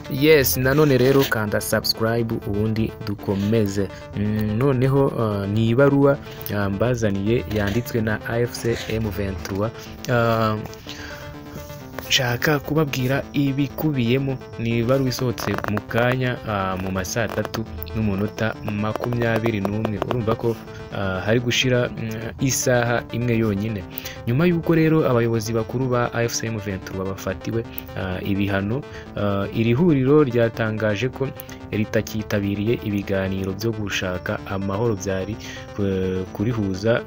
Yes, nanone rero kanda subscribe ubundi dukomeze. Noneho ni ibaruwa mbazaniye yanditswe na AFC M23. Nshaka kubabwira ibikubiyemo. Ni ibaruwa isohotse mu kanya mu masaa 3:21. Urumva ko hari gushira isaha imwe yonyine nyuma yuko rero abayobozi bakuru ba AFC M23 bafatiwe ibihano. Iri huriro ryatangaje ko ritakitabiriye ibiganiro byo gushaka amahoro byari kurihuza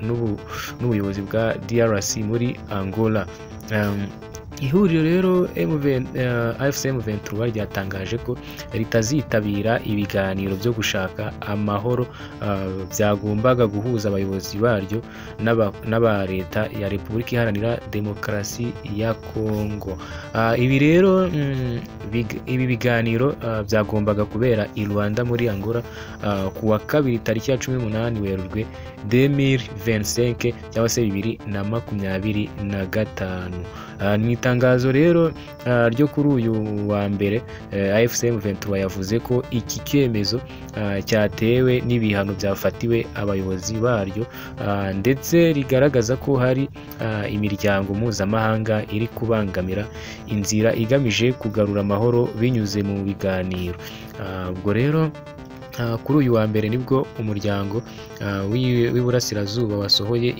n'ubuyobozi bwa DRC muri Angola. Ihuriro rero AFC M23 ryatangaje ko ritazitabira ibiganiro byo gushaka amahoro byagombaga guhuza abayobozi baryo n'aba leta ya Repubulika Iharanira Demokarasi ya Kongo. Ibi rero ibi biganiro byagombaga kubera i Rwanda muri Angola kuwa kabiri tariki ya 18 Werurwe 2025 cyangwa se 2025. Ni itangazo rero ryo kuri uyu wa mbere AFC M23 yavuze ko iki cyemezo cyatewe n'ibihano byafatiwe abayobozi baryo, ndetse rigaragaza ko hari imiryango mpuzamahanga iri kubangamira inzira igamije kugarura amahoro binyuze mu biganiro. Ubwo rero kuri uyu wa mbere nibwo umuryango w'iburasirazuba wasohoye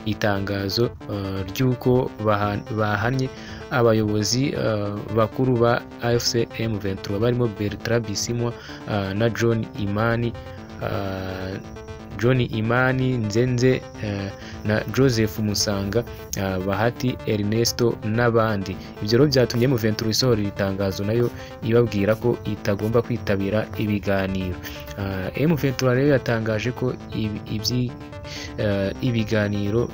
itangazo ry'uko bahanye abayobozi bakuru ba AFC M23 barimo Bertrand Bisimwa na John Imani Nzenze na Joseph Musanga, Bahati Ernesto n'abandi. Ibyo rero byatumye M23 isohora itangazo nayo ibabwira ko itagomba kwitabira ibiganiro. M23 rero yatangaje ko ibiganiro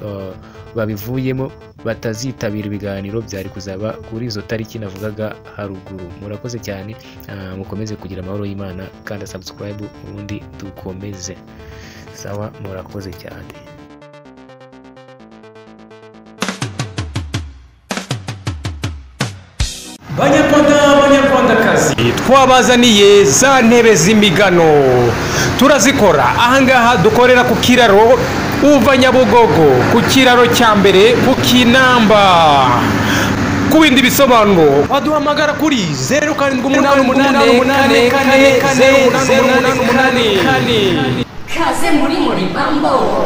babivuyemo, batazitabira ibiganiro byari kuzaba kuri izo tariki navugaga haruguru. Murakoze cyane, mukomeze kugira amahoro y'Imana kandi subscribe ubundi dukomeze. Sawa, murakoze cyane. Banyarwandakazi, twabazaniye za ntebe z'imigano, turazikora ahangaha. Dukorera ku kiraro uva Nyabugogo, ku kiraro cya mbere ku Kinamba. Ku bindi bisobanuro waduhamagara kuri 0788440888. Kaze muri Bambo.